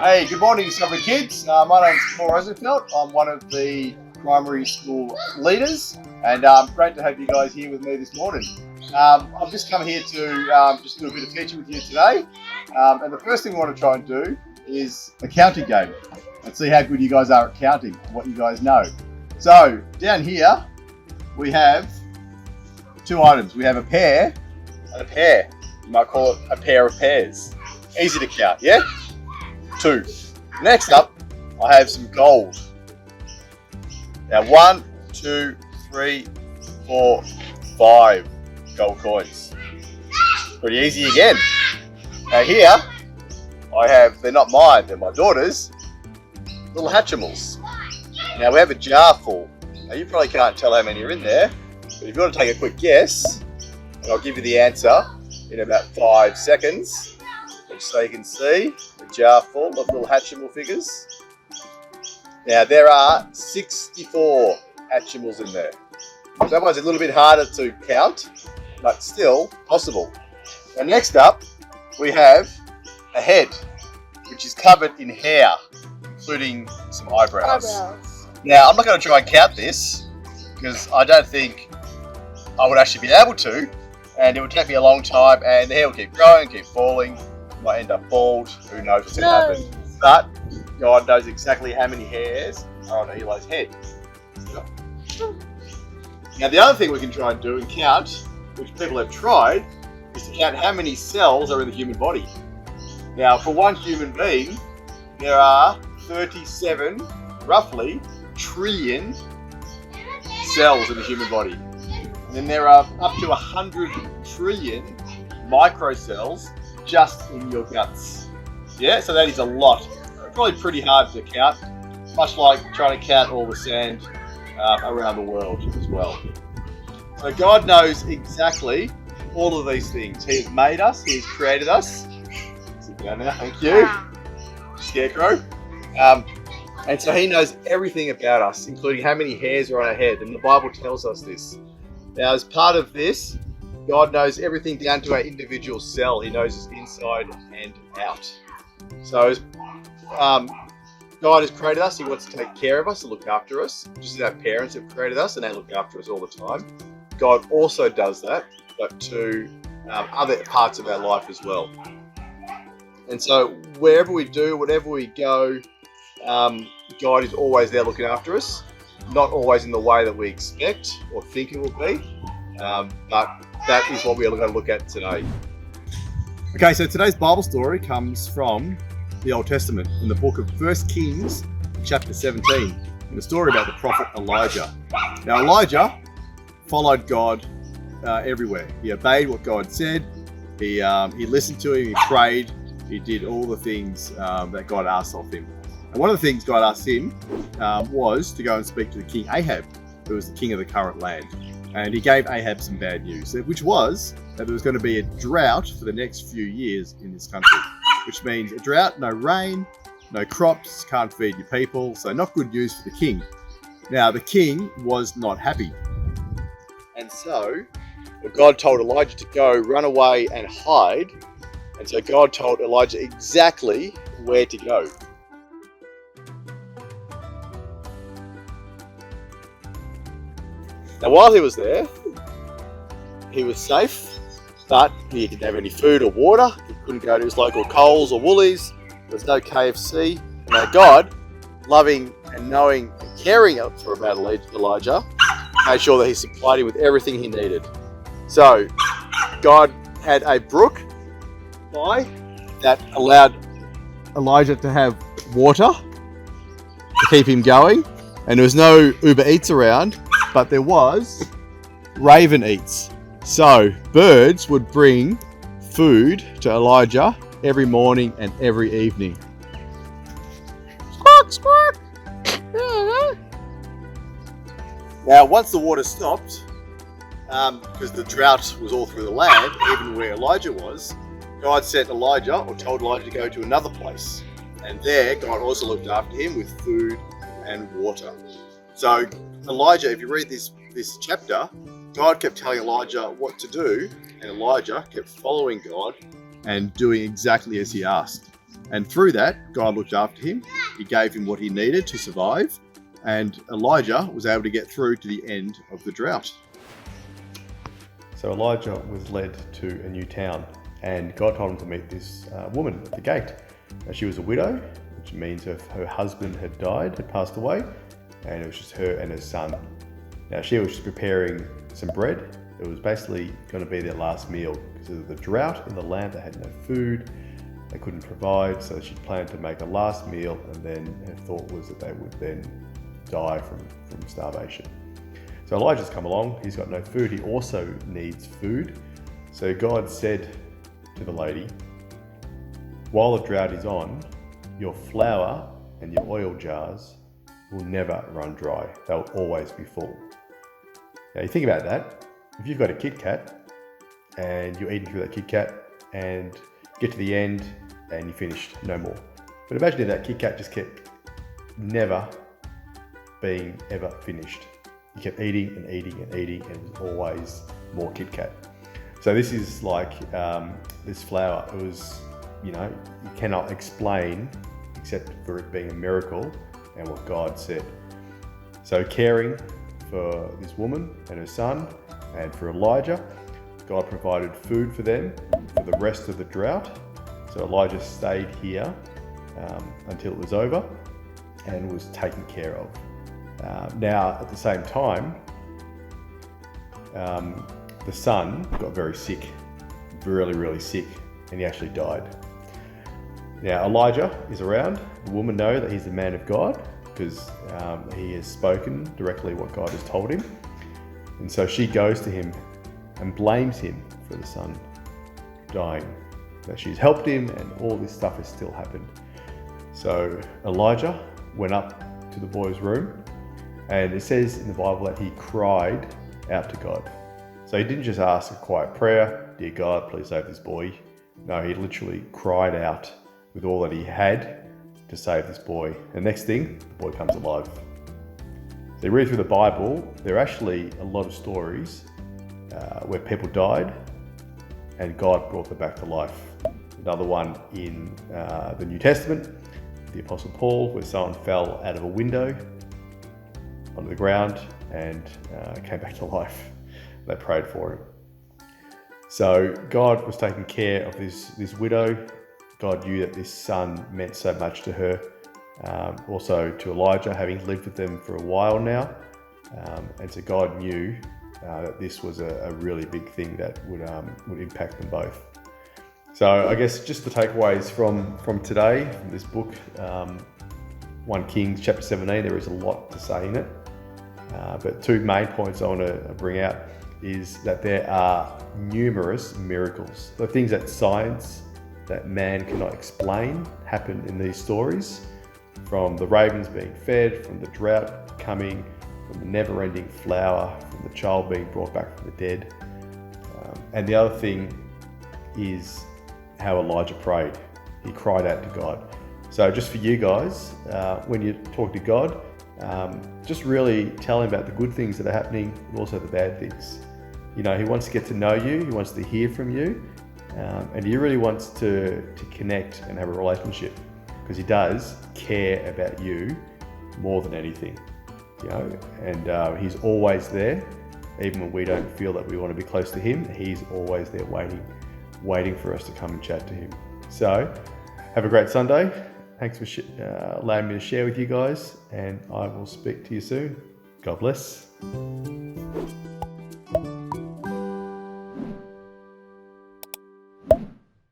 Hey, good morning, Discovery Kids. My name's Paul Rosenfeld. I'm one of the primary school leaders, and great to have you guys here with me this morning. I've just come here to just do a bit of teaching with you today, and the first thing we want to try and do is a counting game. Let's see how good you guys are at counting, what you guys know. So down here we have two items. We have a pear and a pear. You might call it a pair of pears. Easy to count, yeah? 2. Next up, I have some gold. Now 1, 2, 3, 4, 5 gold coins. Pretty easy again. Now here, I have, they're not mine, they're my daughter's, little Hatchimals. Now we have a jar full. Now you probably can't tell how many are in there, but if you want to take a quick guess, and I'll give you the answer in about 5 seconds, just so you can see a jar full of little Hatchimal figures. Now there are 64 Hatchimals in there. So that one's a little bit harder to count, but still possible. Now next up, we have a head, which is covered in hair, including some eyebrows. Now I'm not going to try and count this, because I don't think I would actually be able to, and it would take me a long time, and the hair will keep growing, keep falling. Might end up bald, who knows what's going to happen. But God knows exactly how many hairs are on Eli's head. Now the other thing we can try and do and count, which people have tried, is to count how many cells are in the human body. Now for one human being, there are 37, roughly, trillion cells in the human body. And then there are up to 100 trillion microcells just in your guts. Yeah, so that is a lot. Probably pretty hard to count, much like trying to count all the sand around the world as well. So God knows exactly all of these things. He has made us, He has created us. Sit down now, thank you. Scarecrow. And so He knows everything about us, including how many hairs are on our head, and the Bible tells us this. Now as part of this, God knows everything down to our individual cell. He knows us inside and out. So as God has created us, He wants to take care of us and look after us, just as our parents have created us and they look after us all the time. God also does that, but to other parts of our life as well. And so wherever we do, whatever we go, God is always there looking after us. Not always in the way that we expect or think it will be, but that is what we are going to look at today. Okay, so today's Bible story comes from the Old Testament in the book of 1 Kings, chapter 17, and the story about the prophet Elijah. Now Elijah followed God everywhere. He obeyed what God said. He listened to Him. He prayed. He did all the things that God asked of him. And one of the things God asked him was to go and speak to the king Ahab, who was the king of the current land. And he gave Ahab some bad news, which was that there was going to be a drought for the next few years in this country, which means a drought, no rain, no crops, can't feed your people, so not good news for the king. Now, the king was not happy. And so, God told Elijah to go, run away and hide. And so God told Elijah exactly where to go. Now while he was there, he was safe, but he didn't have any food or water. He couldn't go to his local Coles or Woolies. There was no KFC. Now God, loving and knowing and caring for about Elijah, made sure that He supplied him with everything he needed. So God had a brook by that allowed Elijah to have water to keep him going, and there was no Uber Eats around, but there was Raven Eats. So birds would bring food to Elijah every morning and every evening. Squawk, squawk. Now once the water stopped, because the drought was all through the land, even where Elijah was, God sent Elijah, or told Elijah to go to another place. And there God also looked after him with food and water. So Elijah, if you read this chapter, God kept telling Elijah what to do, and Elijah kept following God and doing exactly as He asked. And through that, God looked after him. He gave him what he needed to survive. And Elijah was able to get through to the end of the drought. So Elijah was led to a new town, and God told him to meet this woman at the gate. Now, she was a widow, which means her husband had passed away, and it was just her and her son. Now, she was just preparing some bread. It was basically going to be their last meal because of the drought in the land. They had no food, they couldn't provide, so she planned to make a last meal, and then her thought was that they would then die from starvation. So Elijah's come along, he's got no food, he also needs food. So God said to the lady, while the drought is on, your flour and your oil jars will never run dry. They'll always be full. Now you think about that, if you've got a Kit Kat and you're eating through that Kit Kat and get to the end and you finished, no more. But imagine if that Kit Kat just kept never being ever finished. You kept eating and eating and eating, and it was always more Kit Kat. So this is like this flour. It was, you cannot explain except for it being a miracle and what God said. So caring for this woman and her son, and for Elijah, God provided food for them for the rest of the drought. So Elijah stayed here until it was over and was taken care of. Now, at the same time, the son got very sick, really, really sick, and he actually died. Now, Elijah is around. The woman knows that he's the man of God because he has spoken directly what God has told him. And so she goes to him and blames him for the son dying, that she's helped him and all this stuff has still happened. So Elijah went up to the boy's room, and it says in the Bible that he cried out to God. So he didn't just ask a quiet prayer, dear God, please save this boy. No, he literally cried out with all that he had to save this boy. And next thing, the boy comes alive. So you read through the Bible, there are actually a lot of stories where people died and God brought them back to life. Another one in the New Testament, the Apostle Paul, where someone fell out of a window onto the ground and came back to life. They prayed for him. So God was taking care of this widow. God knew that this son meant so much to her. Also to Elijah, having lived with them for a while now. And so God knew that this was a really big thing that would impact them both. So I guess just the takeaways from today, from this book, 1 Kings chapter 17, there is a lot to say in it. But two main points I want to bring out is that there are numerous miracles. The things that science, that man cannot explain, happened in these stories. From the ravens being fed, from the drought coming, from the never-ending flour, from the child being brought back from the dead. And the other thing is how Elijah prayed. He cried out to God. So just for you guys, when you talk to God, just really tell him about the good things that are happening, but also the bad things. He wants to get to know you, he wants to hear from you, and he really wants to connect and have a relationship, because he does care about you more than anything. And he's always there, even when we don't feel that we want to be close to him. He's always there waiting for us to come and chat to him. So have a great Sunday. Thanks for allowing me to share with you guys, and I will speak to you soon. God bless.